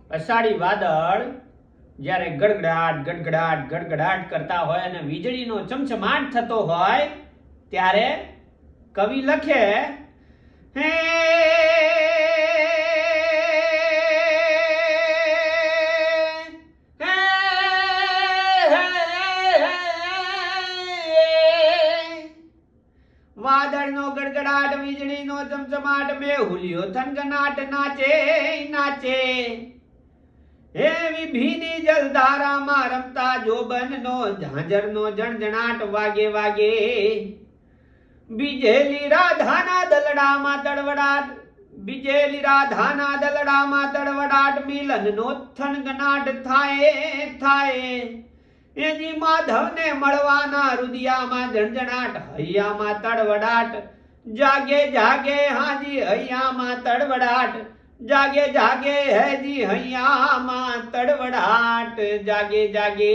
અષાઢી વાદળ જ્યારે ગડગડાટ ગડગડાટ ગડગડાટ કરતા હોય અને વીજળીનો ચમચમાટ થતો હોય ત્યારે કવિ લખે હે વાદળનો ગડગડાટ વીજળીનો ચમચમાટ મેહુલિયો થનગનાટ નાચે નાચે હે વિભીની જલધારામાં રમતા જોબનનો ઝાંઝરનો જણજણાટ વાગે વાગે બીજેલી રાધાના દલડામાં તડવડાટ બીજેલી રાધાના દલડામાં તડવડાટ મિલનનો થનગનાટ થાય થાય એજી માધવને મળવાના રુદિયામાં જણજણાટ હૈયામાં તડવડાટ જાગે જાગે હાજી હૈયામાં તડવડાટ જાગે જાગે હેજી હૈયામાં તડવડાટ જાગે જાગે